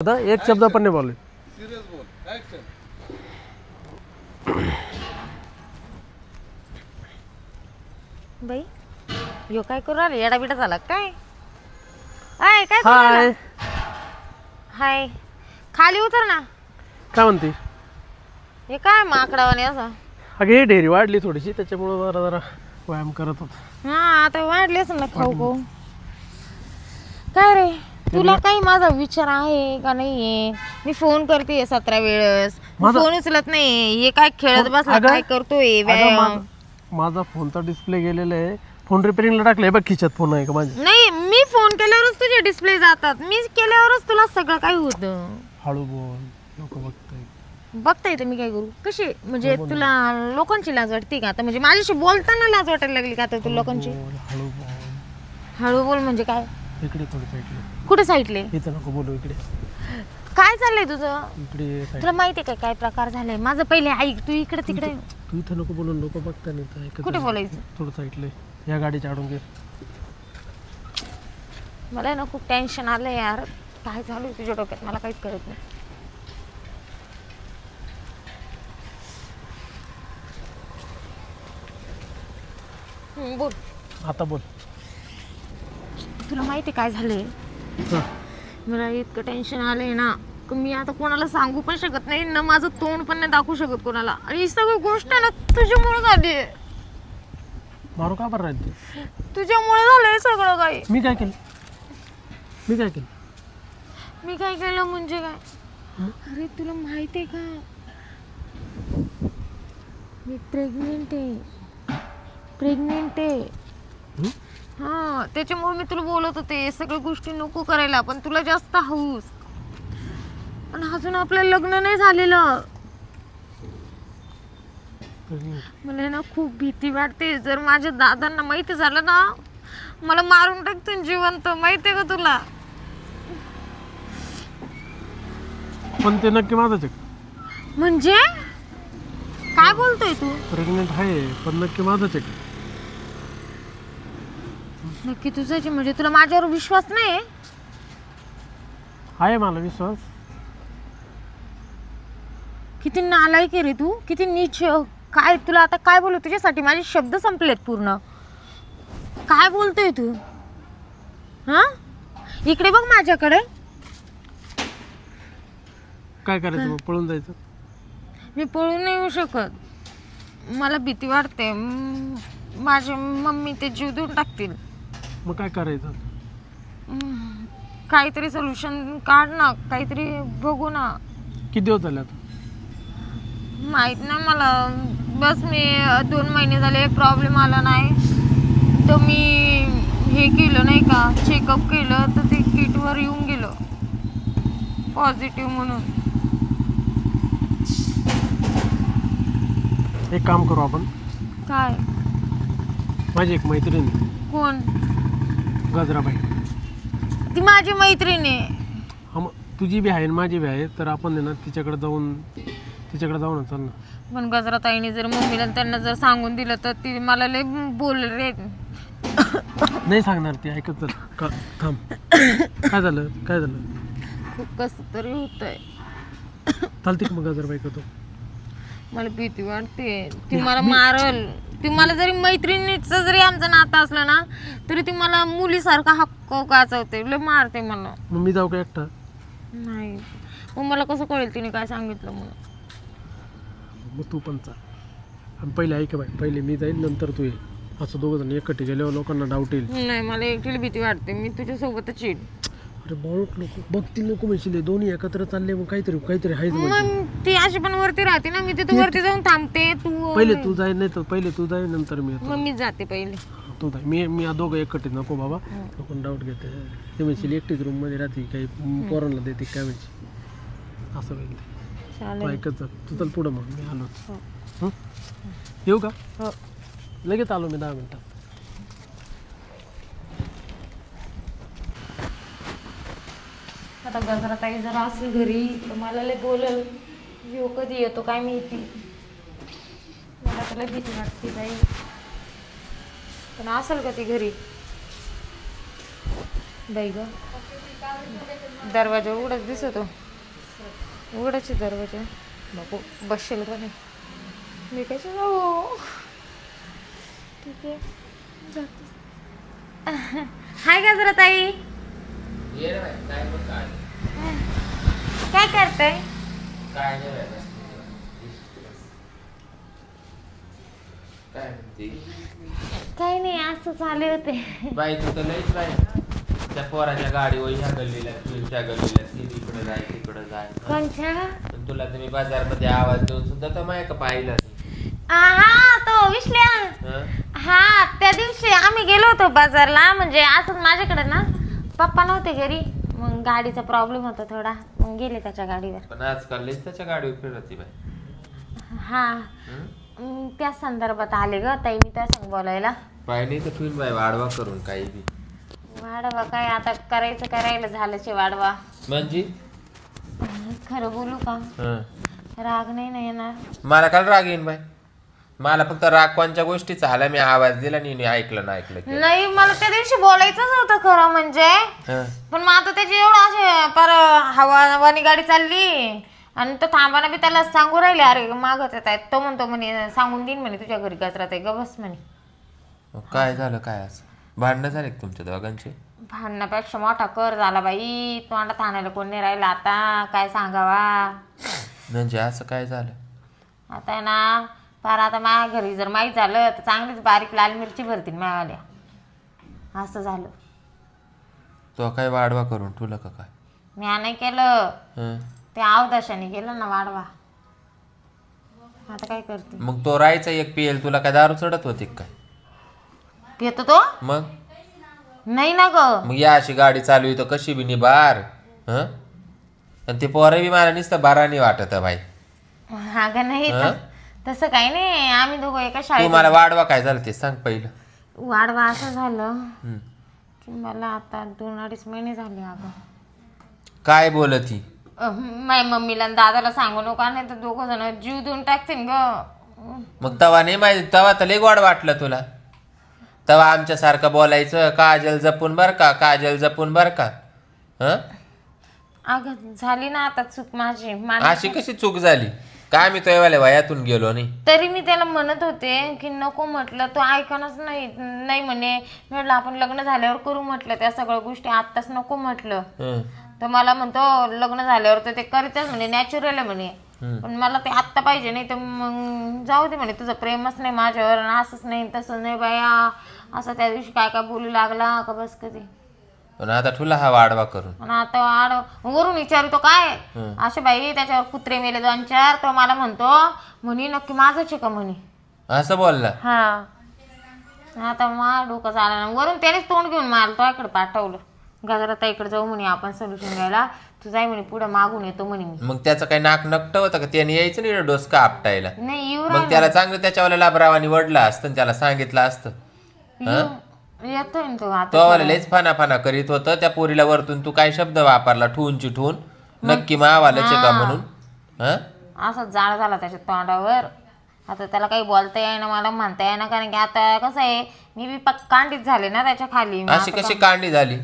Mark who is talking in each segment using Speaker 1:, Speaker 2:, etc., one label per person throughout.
Speaker 1: एक शब्द पण नाही बोलले.
Speaker 2: सिरियस बोल. ऍक्शन.
Speaker 3: बाई यो काय करू राहिले? येडा बिडा झाला काय? आय काय
Speaker 1: हाय
Speaker 3: हाय खाली उतर ना.
Speaker 1: काय म्हणते?
Speaker 3: हे काय माकडावाने असं?
Speaker 1: अगे ही डेअरी वाढली थोडीशी त्याच्यामुळे जरा जरा व्यायाम करत होता.
Speaker 3: हा आता वाढली असं ना खाऊ खाऊ. काय रे तुला काही माझा विचार आहे का नाहीये? मी फोन करते 17 वेळेस फोन उचलत नाही. हे काय खेळत बसला काय करतोय? व्यायाम.
Speaker 1: माझा फोनचा डिस्प्ले गेलेला आहे. फोन रिपेअरिंगला टाकलाय बघ खिचत फोन आहे का माझा?
Speaker 3: नाही मी फोन केल्यावरच तुझे डिस्प्ले जातात. मी केल्यावरच तुला सगळं काही होतं.
Speaker 1: हळू बोल लोक बघताय.
Speaker 3: बघता येतं मी काय करू? कशी म्हणजे तुला लोकांची लाज वाटते का आता? म्हणजे माझ्याशी बोलताना लाज वाटायला लागली का आता तुला लोकांची?
Speaker 1: हळू बोल.
Speaker 3: हळू बोल म्हणजे काय?
Speaker 1: इकडे थोडी साईडले.
Speaker 3: कुठे साईडले?
Speaker 1: इथं नको बोलू. इकडे
Speaker 3: काय चाललंय तुझं?
Speaker 1: इकडे
Speaker 3: तुला माहितीये का काय प्रकार झालाय? माझं पहिले ऐक. तू इकडे तिकडे
Speaker 1: तू इथं नको बोलून लोक बघता नाही.
Speaker 3: कुठे बोलायचं?
Speaker 1: थोडं साईडले या गाडीच्या आडून घे.
Speaker 3: मला ना खूप टेन्शन आलंय यार. काय चालू आहे तुझ्या डोक्यात मला काहीच कळत नाही. बोल
Speaker 1: आता बोल.
Speaker 3: तुला माहिती काय झालंय? मला इतकं टेन्शन आलंय ना की मी आता कोणाला सांगू पण शकत नाही ना. माझं तोंड पण नाही दाखवू शकत कोणाला. आणि ही सगळी गोष्ट ना तुझ्यामुळे झाली.
Speaker 1: मारू का बरं राहील?
Speaker 3: तुझ्यामुळे झालंय सगळं काही.
Speaker 1: मी काय केलं? मी काय केलं?
Speaker 3: मी काय केलं म्हणजे काय? अरे तुला माहिती आहे का मी प्रेग्नेंट आहे. हा त्याच्यामुळे मी तुला बोलत होते सगळ्या गोष्टी नको करायला. पण तुला जास्त हौस. पण अजून आपलं लग्न नाही झालेलं. मला ना खूप भीती वाटते. जर माझ्या दादांना माहिती झालं ना मला मारून टाकतो जिवंत. माहितीये का तुला?
Speaker 1: पण ते नक्की माझंच आहे.
Speaker 3: म्हणजे काय बोलतोय तू?
Speaker 1: प्रेग्नेंट आहे पण नक्की माझंच आहे.
Speaker 3: नक्की तुझंच म्हणजे तुला माझ्यावर विश्वास नाही?
Speaker 1: आहे मला विश्वास.
Speaker 3: किती नालायक आहे रे तू. किती नीच. काय तुला आता काय बोलू? तुझ्यासाठी माझे शब्द संपलेत पूर्ण. काय बोलतोय तू? हा इकडे बघ माझ्याकडे.
Speaker 1: काय करायचं मग? पळून जायचं?
Speaker 3: मी पळून नाही येऊ शकत. मला भीती वाटते. माझी मम्मी ते जीव देऊन टाकतील.
Speaker 1: मग काय करायचं?
Speaker 3: काहीतरी सोल्युशन काढ ना. काहीतरी बघू ना.
Speaker 1: किती दिवस झाले आता?
Speaker 3: माहित नाही मला. बस मी 2 महिने झाले प्रॉब्लेम आला नाही तर मी हे केलं नाही का चेकअप केलं तर ते किटवर येऊन गेलं पॉझिटिव्ह म्हणून.
Speaker 1: एक काम करू आपण.
Speaker 3: काय?
Speaker 1: माझी एक मैत्रीण.
Speaker 3: कोण?
Speaker 1: गजराबाई.
Speaker 3: ती माझी मैत्रीण आहे.
Speaker 1: हा मग तुझी बी आहे आणि माझी बी आहे. तर आपण आहे ना तिच्याकडे जाऊन चल ना.
Speaker 3: पण गजराताईने जर मम्मीला त्यांना जर सांगून दिलं तर ती मला लय बोल रे.
Speaker 1: नाही सांगणार ती. ऐकत चल. थांब. काय झालं?
Speaker 3: खूप कसं तरी होतंय.
Speaker 1: चालते का मग गजराबाई करतो?
Speaker 3: मला भीती वाटते. ती मला मारल. ती मला जरी मैत्रिणीचं जरी आमचं नातं असलं ना तरी ती मला मुलीसारखा हक्क गाजवते. लय मारते मला.
Speaker 1: मग मी जाऊ का एकटा?
Speaker 3: नाही मग मला कसं कळेल तिने काय सांगितलं म्हणून?
Speaker 1: मग तू पण चाल. आणि पहिले ऐक बाई. पहिले मी जाईल नंतर तू ये. असं दोघं जण एकटे गेल्यावर लोकांना डाऊट येईल.
Speaker 3: नाही मला एकटीला भीती वाटते. मी तुझ्यासोबतच येईल.
Speaker 1: अरे बाळूक लोक बघतील. नको म्हणशील दोन्ही एकत्र चालले मग काहीतरी आहेच.
Speaker 3: मग ती अशी पण वरती राहते ना. मी तिथे वरती जाऊन थांबते. तू
Speaker 1: पहिले तू जाय. नाही तर पहिले तू जाय नंतर मी येतो.
Speaker 3: मग मी जाते पहिले.
Speaker 1: तू जाय. मी दोघं एकटे नको बाबा. लोक डाऊट घेते. ते म्हणशील एकटीच रूम मध्ये राहते काही पोरांना देते काय म्हणशील असं होईल.
Speaker 3: चालेल.
Speaker 1: ऐकत तू चल पुढं. मग मी आलो. येऊ का?
Speaker 3: हो
Speaker 1: लगेच आलो मी 10 मिनिटात.
Speaker 3: आता गजराताई जर असेल घरी तर मला लय बोलल. येऊ कधी येतो काय माहिती. मला तर लय भीती वाटते बाई. पण असेल का ती घरी? बाई ग दरवाजा उघडच दिसतो. उघडाचे दरवाजा. नको बसशील का नाही? मी कशी जाऊ? ठीक आहे जाते. हाय गजरा ताई. काय करताय? काही नाही असंच आले होते.
Speaker 2: बाई तू तर लईच बाई त्या पोराच्या गाडीवर ह्या गल्लीला त्या गल्लीला तिकडे जाय तिकडे जाय.
Speaker 3: कोणच्या?
Speaker 2: तुला तर मी बाजारमध्ये आवाज देऊन सुद्धा तर माय का पाहिलं.
Speaker 3: हा तो विश्ल्या. हा त्या दिवशी आम्ही गेलो होतो बाजारला. म्हणजे असंच माझ्याकडे ना पप्पा नव्हते घरी. मग गाडीचा प्रॉब्लेम होता थोडा. मग गेले त्याच्या गाडीवर.
Speaker 2: पण आजकाल लईच त्याच्या गाडीवर फिरती बाई.
Speaker 3: हा त्या संदर्भात आले ग ताई मी त्या सांग बोलायला.
Speaker 2: बाई नाही तर फिर बाई वाढवा करून काही बी.
Speaker 3: वाढवा काय आता करायला झालंच वाढवा.
Speaker 2: म्हणजे
Speaker 3: खरं बोलू का? राग नाही ना येणार.
Speaker 2: मला काल राग येईन बाई. मला फक्त राग कोणत्या गोष्टीचा आला मी आवाज दिला नाही ऐकलं ना ऐकलं
Speaker 3: नाही. मला त्या दिवशी बोलायचंच होतं खरं म्हणजे. पण मग आता त्याची एवढं असे पर हवानी गाडी चालली आणि तो थांबाना बी त्याला सांगू राहिले. अरे मागत येत आहेत. तो म्हणतो म्हणे सांगून देईन म्हणे तुझ्या घरी गजरात आहे ग बस म्हणे.
Speaker 2: काय झालं काय असं भांडणं झाले तुमच्या दोघांचे?
Speaker 3: भांडणापेक्षा मोठा कर झाला बाई. तोंडात आणायला कोण नाही राहिला आता. काय सांगावा.
Speaker 2: म्हणजे असं काय झालं?
Speaker 3: आता आहे ना फार आता माझ्या घरी जर माहीत झालं तर चांगलीच बारीक लाल मिरची भरतील मायावाल्या. असं झालं.
Speaker 2: तो काय वाढवा करून ठेवलं का काय?
Speaker 3: मी नाही केलं. ते अवदशाने केलं ना वाढवा. आता काय करते?
Speaker 2: मग तो राहायचा एक पिएल तुला काय दारू चढत होती काय?
Speaker 3: पितो तो?
Speaker 2: मग
Speaker 3: नाही ना ग.
Speaker 2: मग या अशी गाडी चालू तर कशी बी निबार. आणि ते पोरं बी मला नुसतं बारानी वाटत भाई.
Speaker 3: हा का नाही तसं काही नाही. आम्ही दोघं एका
Speaker 2: तू
Speaker 3: शाळेत.
Speaker 2: मला वाढवा काय झालं ते सांग पहिलं.
Speaker 3: वाढवा असं झालं की मला आता 2-2.5 महिने झाले अगं.
Speaker 2: काय बोलती?
Speaker 3: माझ्या मम्मीला आणि दादाला सांगू नका नाही तर दोघं जण जीव देऊन टाकतील ग.
Speaker 2: मग तवा नाही माहिती. तवा तर लय गोड वाटलं तुला. तवा आमच्यासारखं बोलायचं काजल जपून बर का काजल जपून बर का.
Speaker 3: अगं झाली ना आता चूक माझी.
Speaker 2: अशी कशी चूक झाली? काय मी तुझ्या वयातून गेलो नाही
Speaker 3: तरी मी त्याला म्हणत होते की नको म्हटलं. तो ऐकणच नाही म्हणे. म्हटलं आपण लग्न झाल्यावर करू म्हटलं त्या सगळ्या गोष्टी. आत्ताच नको म्हटलं. तर मला म्हणतो लग्न झाल्यावर तर ते करीतच म्हणे नॅचरल आहे म्हणे. पण मला ते आत्ता पाहिजे. नाही तर मग जाऊ दे म्हणे तुझं प्रेमच नाही माझ्यावर. असंच नाही तसं नाही बाया. असं त्या दिवशी काय काय बोलू लागला का बस कधी.
Speaker 2: पण आता ठुला हा वाढवा करून.
Speaker 3: आणि आता वरून विचारतो काय असे बाई त्याच्यावर कुत्रे मेले 2-4. तो मला म्हणतो म्हणे नक्की माझंच आहे का म्हणे.
Speaker 2: असं बोलला?
Speaker 3: हा. आता मा डोकं चालला. वरून त्यानेच तोंड घेऊन मला तो इकडे पाठवलं. गजरात इकडे जाऊ म्हणे आपण सोल्युशन घ्यायला. तू जाय म्हणे पुढे मागून येतो म्हणे मी.
Speaker 2: मग त्याचं काही नाक नकट होतं का? त्याने यायचं नाही डोसका आपटायला.
Speaker 3: नाही येऊ
Speaker 2: मग त्याला चांगलं त्याच्यावाला लाभरावानी वडला असतं त्याला सांगितलं असतं.
Speaker 3: येतोय ना तो आता.
Speaker 2: तो लयच फाना करीत होतं त्या पोरीला वरतून तू काय शब्द वापरला ठूनची ठून नक्की मावालाच का म्हणून.
Speaker 3: असा जाळ झाला त्याच्या तोंडावर. आता त्याला काही बोलता येईना मला म्हणता येईना. कारण की आता कसं आहे मी बी कांडीच झाले ना त्याच्या खाली.
Speaker 2: अशी कशी कांडी झाली?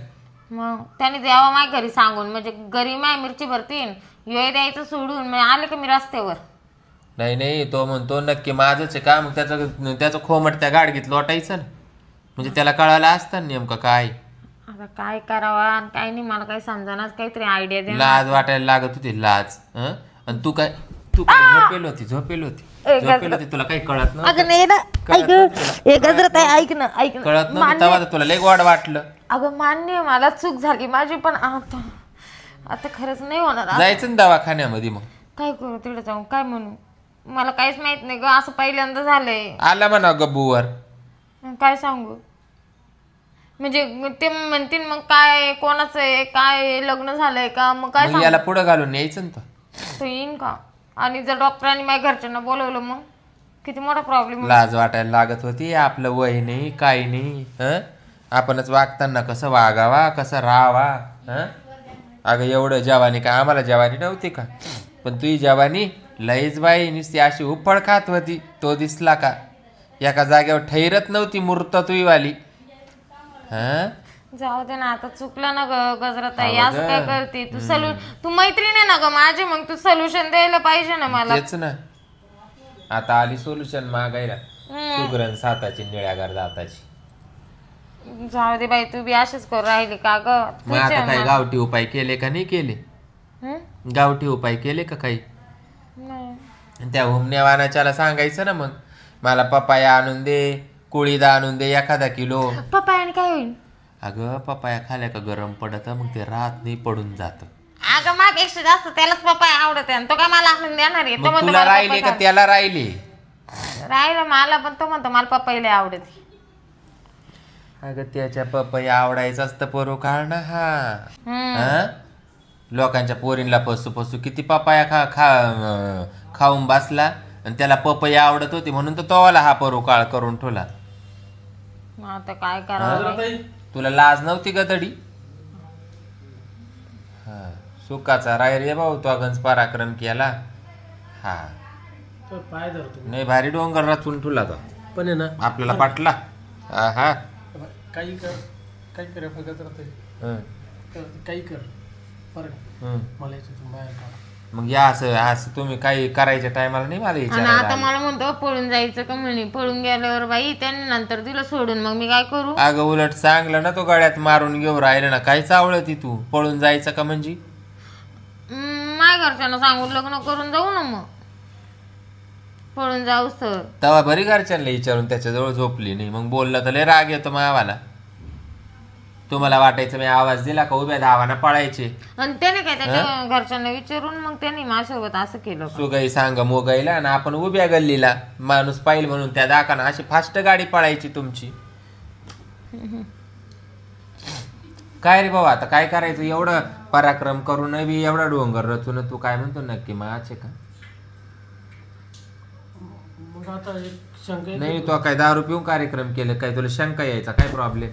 Speaker 3: मग त्याने द्यावं माझ्या घरी सांगून म्हणजे घरी माय मिरची भरतीन ये द्यायचं सोडून आले का मी रस्त्यावर.
Speaker 2: नाही तो म्हणतो नक्की माझंच आहे का. मग त्याचं खोमट त्या गाडगीत लोटायचं ना. म्हणजे त्याला कळायला असतं नेमकं काय.
Speaker 3: आता काय करावा आणि काय नाही मला काही समजानाच. काहीतरी आयडिया दे.
Speaker 2: लाज वाटायला लागत होती लाज. आणि तू काय झोपेल होती तुला काही कळत नव्हतं. कळत नव्हतं तेव्हा तुला लय गोड वाटलं.
Speaker 3: अगं मान्य मला चूक झाली माझी. पण आता खरंच नाही होणार.
Speaker 2: जायचं ना दवाखान्यामध्ये. मग
Speaker 3: काय करू तिकडे जाऊन काय म्हणू मला काहीच माहित नाही ग. असं पहिल्यांदा झालंय.
Speaker 2: आला म्हणा गब्बूवर.
Speaker 3: काय सांगू म्हणजे ते म्हणतील मग काय कोणाचं आहे काय लग्न झालंय का. मग काय
Speaker 2: याला पुढे घालून यायचं ना
Speaker 3: तो येईन का. आणि जर डॉक्टरांनी माझ्या घरच्यांना बोलवलं मग किती मोठा प्रॉब्लेम.
Speaker 2: लाज वाटायला लागत होती. आपलं वय नाही काही नाही. आपणच वागताना कसं वागावा कसं राहावा. अगं एवढं जवानी का आम्हाला जवानी नव्हती का. पण तुझी जवानी लईच बाई नुसती अशी उफळ खात होती. तो दिसला का एका जागेवर ठैरत नव्हती मूर्त तुई वाली.
Speaker 3: जाऊ दे ना, आता चुकलं ना ग गजराताई, असं काय करते तू? तू मैत्रीण आहे ना ग माझी, मग तू सोल्युशन द्यायला पाहिजे ना मला.
Speaker 2: तेच ना, आता आली सोल्युशन मागायला. सुगरण साताची निळ्यागार दाताची.
Speaker 3: जाऊ दे बाई, तू बी अशीच करू राहिली का ग?
Speaker 2: मग आता काही गावठी उपाय केले का नाही केले? गावठी उपाय केले का काही? त्या हुमण्यावानाच्याला सांगायचं ना, मग मला पपाया आणून दे, कोळीदा आणून दे 1 किलो.
Speaker 3: पपायाने काय होईल?
Speaker 2: अगं पपाया खाल्या का गरम पडत, मग ते रात नाही पडून जात.
Speaker 3: अगं माझ्यापेक्षा जास्त त्यालाच पपाया आवडत आहे, तो काय मला आणून देणार आहे?
Speaker 2: मग तुला राहिले का त्याला राहिले?
Speaker 3: राहिलं मला, पण तो म्हणतो मला पपईला आवडते.
Speaker 2: अगं त्याच्या पपया आवडायचाच तर परो काढ ना. हा लोकांच्या पोरींला पसू किती पपाया खाऊन बसला, आणि त्याला पपया आवडत होती म्हणून तर तोवाला हा परो काळ करून ठेवला.
Speaker 3: आता काय करावं?
Speaker 2: तुला लाज नव्हती का तडी? हा सुखाचा राय रे भाऊ, तो अगंज पराक्रम केला. हा
Speaker 1: पाय धरतो
Speaker 2: नाही, भारी डोंगर रचून ठेवला तो,
Speaker 1: पण आहे ना
Speaker 2: आपल्याला पाटला. हा
Speaker 1: काही कर, काही कर काही कर बरं, मला याच्यातून बाहेर काढा.
Speaker 2: मग या असं तुम्ही काही करायच्या टायमाला नाही मला
Speaker 3: आणि
Speaker 2: विचारायला
Speaker 3: आता
Speaker 2: आले.
Speaker 3: मला म्हणतो पळून जायचं का म्हणे. पळून गेल्यावर बाई त्यांनी नंतर दिलं सोडून, मग मी काय करू?
Speaker 2: अगं उलट चांगलं ना, तो गळ्यात मारून घेऊन राहिलं ना, काय चावळती तू पळून जायचं का? म्हणजे
Speaker 3: माझ्या घरच्यांना सांगून लग्न करून जाऊ ना, मग पळून जाऊ सर.
Speaker 2: तवा बरी घरच्यांना विचारून त्याच्याजवळ झोपली नाही, मग बोललं तर लय राग येतो मावाला. तुम्हाला वाटायचं मी आवाज दिला का उभ्या धावाना पळायचे.
Speaker 3: आणि त्याने काय त्याच्या घरच्यांना विचारून मग त्यांनी माझ्यासोबत असं केलं.
Speaker 2: सुगाई सांग मोगाईला, आणि आपण उभ्या गल्लीला माणूस पाहिल म्हणून त्या दाकाना अशी फास्ट गाडी पळायची तुमची. काय रे बाबा, आता काय करायचं? एवढं पराक्रम करून बी एवढा डोंगर रचून तू काय म्हणतो नक्की माचे का?
Speaker 1: मग आता एक शंका
Speaker 2: नाही, तो काय दारू पिऊन कार्यक्रम केले काय? तुला शंका यायचा काय प्रॉब्लेम?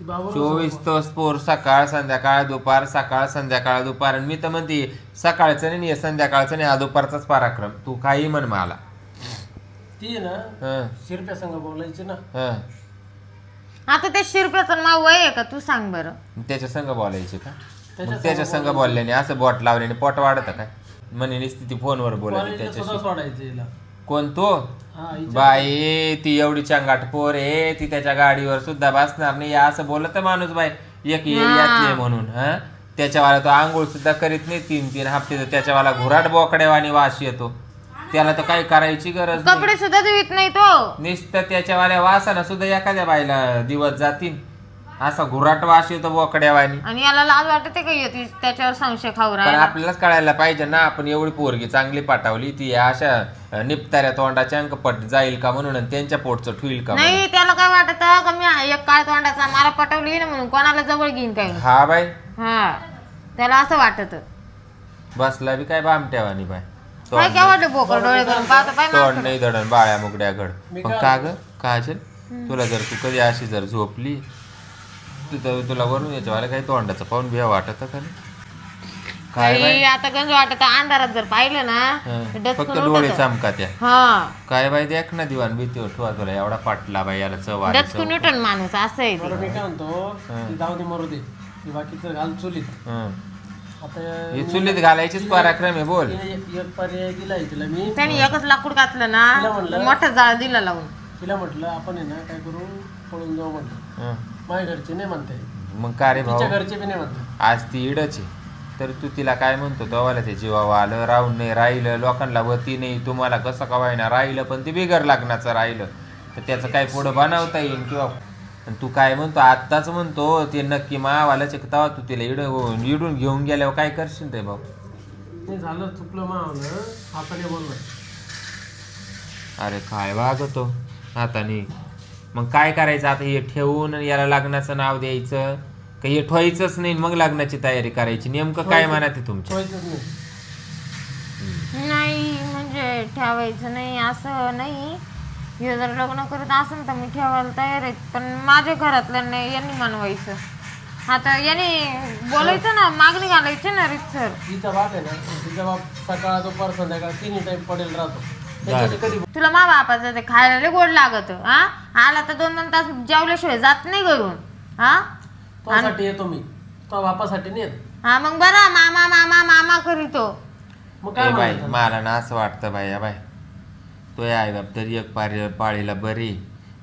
Speaker 2: 24 तास पोर, सकाळ संध्याकाळ दुपार, सकाळ संध्याकाळ दुपार. आणि मी तर म्हणते सकाळचं नाही संध्याकाळचं नाही, हा दुपारचाच पराक्रम. तू काही म्हण मला.
Speaker 1: ती ना शिरप्या संग बोलायची ना.
Speaker 3: आता त्या शिरप्याचं नाव वय आहे का तू सांग बरं?
Speaker 2: त्याच्या संग बोलायचे का? त्याच्या संग बोलल्याने असं बोट लावल्याने पोट वाढत काय? म्हणे नुसती ती फोनवर बोलायची त्याच्याशी. कोण तो? बाई ती एवढी चंगाट पोर आहे, ती त्याच्या गाडीवर सुद्धा बसणार नाही असं बोलत माणूस. बाई एक एरियातले म्हणून त्याच्यावाला तो आंघोळ सुद्धा करीत नाही 3-3 हप्ते. त्याच्यावाला घुराट बोकड्यावानी वास येतो, त्याला तर काही करायची गरज नाही.
Speaker 3: कपडे सुद्धा धुत नाही तो.
Speaker 2: नुसतं त्याच्यावाल्या वासाना सुद्धा एखाद्या बाईला दिवस जातील, असा घुराट वास येतो बोकड्यावानी.
Speaker 3: आणि याला लाज वाटते का येते त्याच्यावर संशय खाऊ
Speaker 2: पण
Speaker 3: राहिला?
Speaker 2: आपल्यालाच कळायला पाहिजे ना, आपण एवढी पोरगी चांगली पाठवली, ती अशा निपताऱ्या तोंडाच्या अंकपट जाईल का म्हणून, त्यांच्या पोटचं ठुईल का?
Speaker 3: नाही, त्याला काय वाटत का मी एक काळ तोंडाचा मला पटवली ना म्हणून कोणाला जवळ घेईन काय?
Speaker 2: हा बाई,
Speaker 3: हा त्याला असं वाटत.
Speaker 2: बसला बी काय बामट्यावानी बाय.
Speaker 3: काय काय वाटत बोकड डोळे करून पाहतो पाय.
Speaker 2: तोंड नाही दडण बाळ्या मुगड्या घड. पण का ग काजल, तुला जर तू कधी अशी जर झोपली तुला वरून याच्यावाला काही तोंडाचं पाहून बिया वाटत का?
Speaker 3: काय आता गंज वाटत अंधारात जर पाहिलं ना
Speaker 2: फक्त डोळे चमका त्या.
Speaker 3: हा
Speaker 2: काय बाई देख ना दिवाण भीती ठेवा तुला एवढा पाटला बाई, याला चव आली.
Speaker 3: डचकून उठण माणूस असं आहे.
Speaker 1: बरं मी काय म्हणतो, जाऊ दे मरू दे, बाकीचं घाल चुलीत. आता
Speaker 2: हे चुलीत घालायचीच पराक्रम आहे. बोल.
Speaker 1: एक पर्याय दिलाय तिला मी.
Speaker 3: त्याने एकच लाकूड घातलं ना, मोठा जाळ दिला लावून.
Speaker 1: तिला म्हटलं आपण आहे ना काय करू, पळून जाऊ म्हटलं. माझ्या घरचे नाही म्हणते,
Speaker 2: मग का रे भाऊ,
Speaker 1: तिच्या घरचे बी नाही म्हणते.
Speaker 2: आज ती इडच आहे तर तू तिला काय म्हणतो तवाला ते जीवावा आलं, राहून नाही राहिलं, लोकांना वती नाही, तुम्हाला कसं कवायना राहिलं, पण ते बिगर लग्नाचं राहिलं तर त्याचं काय पुढं बनवता येईल किंवा. तू काय म्हणतो आत्ताच म्हणतो ते नक्की मावालाच तवा तू तिला इडून घेऊन गेल्यावर काय करशील रे भाऊ?
Speaker 1: नाही झालं, चुकलं मावलं, हाताने बोलवाय.
Speaker 2: अरे काय वागतो हाताने, मग काय करायचं आता? हे ठेवून याला लग्नाचं नाव द्यायचं का हे ठेवायचंच नाही मग लग्नाची तयारी करायची? नेमकं काय म्हणत आहे तुमचं?
Speaker 3: नाही म्हणजे ठेवायचं नाही असं नाही. हे जर लग्न करत असेल तर मी ठेवायला तयार आहे, पण माझ्या घरातलं नाही, यांनी मानवायचं. आता यांनी बोलायचं ना, मागणी घालायची ना रीतसर.
Speaker 1: तिचा बाप आहे ना, तिचा बाप सकाळ दुपार संध्याकाळ 3 टाइम पडेल राहतो.
Speaker 3: तुला मा बापाचं ते खायला गोड लागत. आला तर 2-2 तास जेवल्याशिवाय जात नाही घरून. हा
Speaker 1: तोसाठी येतो मी, तो बापासाठी नाही येत.
Speaker 3: हा मग बरं मामा मामा मामा करीतो.
Speaker 1: मग काय
Speaker 2: ए बाई
Speaker 1: म्हणायचं?
Speaker 2: मला ना असं वाटतं बाई बाई तो आई बाप तरी एक पाळीला बरी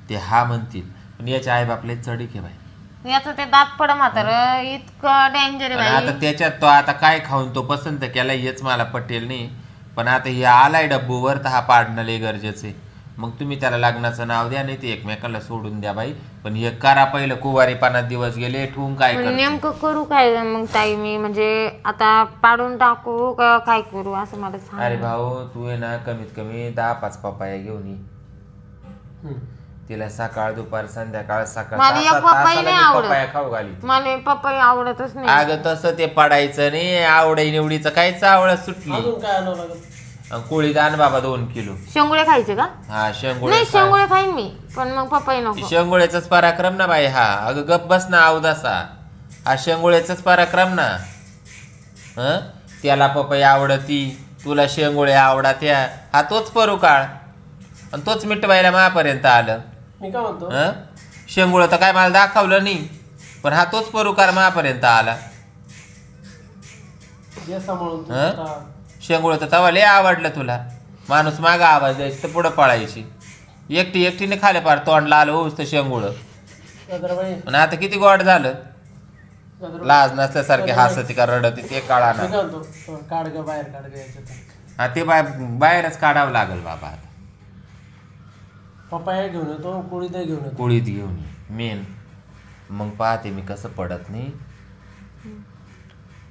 Speaker 2: ते हा म्हणतील, पण याच्या आई बापला चढीक आहे बाई.
Speaker 3: याचं ते दात पड म्हातार इतकं डेंजर आहे
Speaker 2: पण
Speaker 3: बाई.
Speaker 2: आता त्याच्यात तो आता काय खाऊन तो पसंत केला हेच मला पटेल नाही, पण आता हे आलाय डब्बूवर तर हा पाडणं लय गरजेचं आहे. मग तुम्ही त्याला लग्नाचं नाव द्या, नाही ते एकमेकाला सोडून द्या बाई, पण हे करा पहिलं. कुवारीपणात दिवस गेले ठेवून काय
Speaker 3: पण
Speaker 2: करते?
Speaker 3: नेमकं करू काय मग ताई मी, म्हणजे आता पाडून टाकू का काय करू असं मला सांग.
Speaker 2: अरे भाऊ तू आहे ना कमीत कमी 10-5 पपाया घेऊन ये.
Speaker 1: हम्म.
Speaker 2: तिला सकाळ दुपार संध्याकाळ सकाळ
Speaker 3: मला एक पपई नाही आवडत.
Speaker 2: पपाया खाऊ घाली.
Speaker 3: मला पपई आवडतच नाही.
Speaker 2: अगं तसं ते पडायचं नाही, आवडाई निवडीचं काहीच आवडत सुटली.
Speaker 1: अजून काय आणावं लागेल?
Speaker 2: कोळीत आण बाबा 2 किलो.
Speaker 3: शेंगुळे खायचे का?
Speaker 2: हा शेंगोळे
Speaker 3: नाही शेंगुळे खाईन मी, पण मग पपई नको.
Speaker 2: शेंगोळ्याचाच पराक्रम ना बाई हा. अगं गप बस ना अवदासा, हा शेंगोळ्याचाच पराक्रम ना. त्याला पपई आवडती, तुला शेंगोळे आवडत्या, हा तोच परू काळ आणि तोच मिटवायला मापर्यंत आलं.
Speaker 1: मी काय म्हणतो,
Speaker 2: शेंगोळ तर काय मला दाखवलं नाही, पण हा तोच परुकार मापर्यंत आला.
Speaker 1: जे सांभाळून तू
Speaker 2: हं?
Speaker 1: आता
Speaker 2: शेंगोळ तर तवा लय आवडलं तुला. माणूस मागा आवाज द्यायची तर पुढं पळायची. एकटीने खाले पार तोंडला आलं होऊस तर शेंगोळ.
Speaker 1: गजराबाई,
Speaker 2: पण आता किती गोड झालं.
Speaker 1: गजराबाई,
Speaker 2: लाज नसल्यासारखे हसती का रडती ते काळा
Speaker 1: मी
Speaker 2: ना.
Speaker 1: काय म्हणतो, काढ ग बाहेर, काढ ग याच्यात.
Speaker 2: हा ते बाहेरच काढावं लागल बाबा. आता
Speaker 1: पपाया घेऊन येतो, कुळीत घेऊन येतो.
Speaker 2: कुळीत घेऊन ये मेन. मग पाहते मी कसं पडत नाही.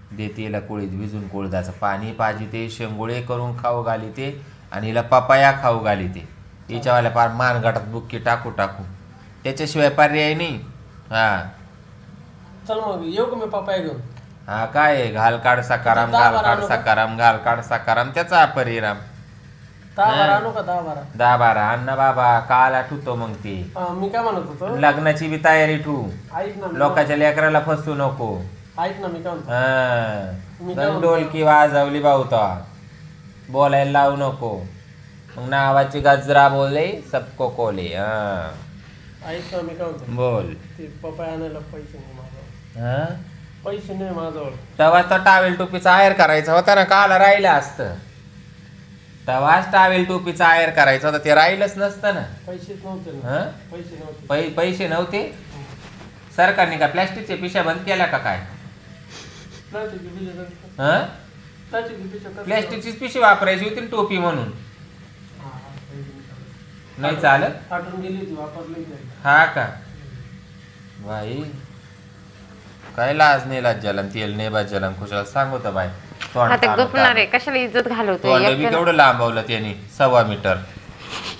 Speaker 2: देते हिला कुळीत भिजून कोळदाचं पाणी पाजिते, शेंगोळे करून खाऊ घाली ते, आणि हिला पपाया खाऊ घाली ते. हिच्यावाल्या पार मानगटात बुक्की टाकू त्याच्याशिवाय पर्याय नाही. हा
Speaker 1: चल मग येऊ का मी पपाया घेऊन?
Speaker 2: हा काय आहे, घाल काढ सकाराम, घाल काढ सकाराम, घाल काढ सकाराम, त्याचा परिणाम.
Speaker 1: 10-12 आणू का? 10-12?
Speaker 2: 10-12 अण्णा बाबा काल आठवतो. मग ते
Speaker 1: मी काय म्हणत होतो,
Speaker 2: लग्नाची बी तयारी ठू.
Speaker 1: ऐक ना,
Speaker 2: लोकांच्या लेकराला फसू नको.
Speaker 1: ऐक ना, मी काय म्हणतो,
Speaker 2: हा ढोलकी वाजवली भाऊता, बोलायला लावू नको. मग नावाची गजरा बोले सबको कोले.
Speaker 1: ऐक ना, मी काय म्हणतो,
Speaker 2: बोल.
Speaker 1: ते पपाया आणायला पैसे नाही माझ्याजवळ.
Speaker 2: हा
Speaker 1: पैसे नाही माझ्याजवळ.
Speaker 2: तेव्हा तो टावेल टोपीचा आयर करायचा होता ना, काला राहिलं असतं. तेव्हाच टावेल टोपीचा आयर करायचा होता, ते राहिलंच नसतं ना.
Speaker 1: पैसेच नव्हते ना.
Speaker 2: हा
Speaker 1: पैसे नव्हते.
Speaker 2: पैसे नव्हते. सरकारने का प्लॅस्टिकच्या पिशा बंद केल्या का काय?
Speaker 1: प्लास्टिकची पिशवी कसं?
Speaker 2: हा
Speaker 1: प्लास्टिकची पिशवी कसं?
Speaker 2: प्लॅस्टिकचीच पिशवी वापरायची होती ना टोपी म्हणून.
Speaker 1: हा, हा,
Speaker 2: नाही चालत.
Speaker 1: फाटून गेली होती, वापरली होती.
Speaker 2: हा का बाई, काय लाज नाही लाज्जाला तेल नाही बाज्याला खुशाल सांगतो बाई.
Speaker 3: आता गपणार आहे कशाला इज्जत घालवतो.
Speaker 2: बी केवढं लांबवलं त्याने 1.25 मीटर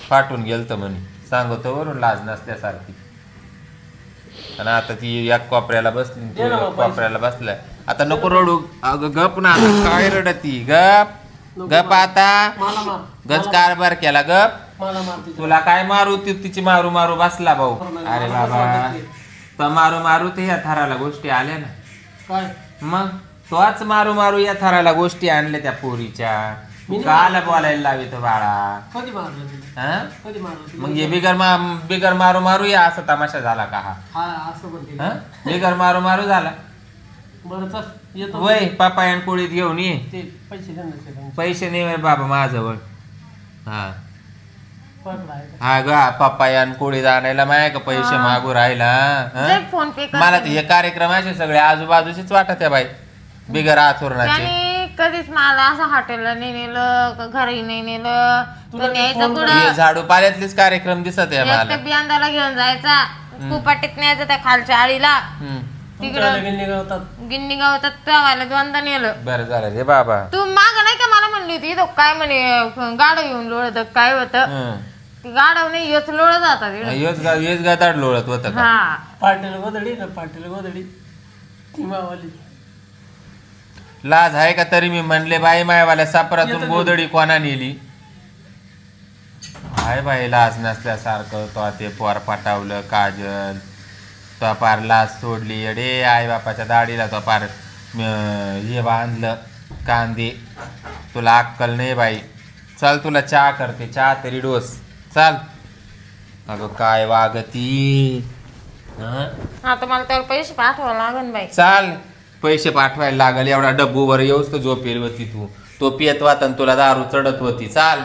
Speaker 2: फाटून गेलत म्हणे. सांगतो वरून लाज नसल्यासारखी. आणि आता ती एक कोपऱ्याला बसली, तू एक कोपऱ्याला बसलाय. आता नको रडू. अगं गप ना, आता काय रडती? गप आता.
Speaker 1: मला मार,
Speaker 2: गच कारभार केला गप.
Speaker 1: मला मारती.
Speaker 2: तुला काय मारू तिची मारू मारू बसला भाऊ. अरे बाबा तर मारू मारू ते या थराला गोष्टी आल्या ना.
Speaker 1: काय
Speaker 2: मग तोच मारू मारू या थराला गोष्टी आणल्या त्या पोरीच्या. काला बोलायला लावितो बाळा.
Speaker 1: कधी मारलं तिला?
Speaker 2: हा
Speaker 1: कधी मारलं?
Speaker 2: मग हे बिगर मारू मारू या असा तमाशा झाला का हा?
Speaker 1: हा, असं पण केलं.
Speaker 2: हा? बिगर मारू मारू झाला.
Speaker 1: बरं चल येतो.
Speaker 2: वय पापायन कोळीत घेऊन ये.
Speaker 1: ते पैसे देण्याचे
Speaker 2: पैसे नाही बाबा माझ्याजवळ. हा
Speaker 1: पकडा आहे का?
Speaker 2: हा ग पप्पायान कोळीत आणायला माय का पैसे मागू राहिला. हं?
Speaker 3: फोन पे
Speaker 2: मला ते हे कार्यक्रम असे सगळे आजूबाजूचेच वाटत आहे बाई, बिगर आचुरणाचे.
Speaker 3: त्याने कधीच मला असं हॉटेलला नाही नेलं का घरी नाही नेलं. तर न्यायचं
Speaker 2: हे
Speaker 3: कुठं?
Speaker 2: झाडू पाल्यातलेच कार्यक्रम दिसत आहे
Speaker 3: एक
Speaker 2: मला.
Speaker 3: तर बियांदाला घेऊन जायचा, कुपाटीत न्यायचं त्या खालच्या आळीला,
Speaker 2: हं.
Speaker 1: तुमच्या लगीन निघावतात.
Speaker 3: गिन्नी गावात त्यावाला दोनदा नेलं.
Speaker 2: बरं झालं रे बाबा.
Speaker 3: तू माग नाही का मला म्हणली होती इथं काय म्हणे गाडव येऊन लोळत काय होतं.
Speaker 2: हं.
Speaker 3: ती गाडव नाही योच लोळत जातात इकडं.
Speaker 2: हेच गाताड लोळत होतं का?
Speaker 3: हा
Speaker 1: पाटील गोदडी ना, पाटील गोदडी ती मावाली.
Speaker 2: लाज आहे का तरी मी म्हणले बाई मायवाल्या सापरातून गोदडी कोणा नेली. हाय बाई लाज नसल्यासारखं. तो ते पोर पटावलं काजल, तो पार लाज सोडली. अडे आई बापाच्या दाढीला तो पार हे बांधलं कांदे. तुला अक्कल नाही बाई. चल तुला चहा करते, चहा तरी डोस. चाल. अगं काय वागती. हं?
Speaker 3: आता मला त्यावर पैसे पाठवावं लागन बाई.
Speaker 2: चाल पैसे पाठवायला लागल एवढा डब्बूवर येऊस तर झोपेल होती तू तो पियत वाता तुला दारू चढत होती चाल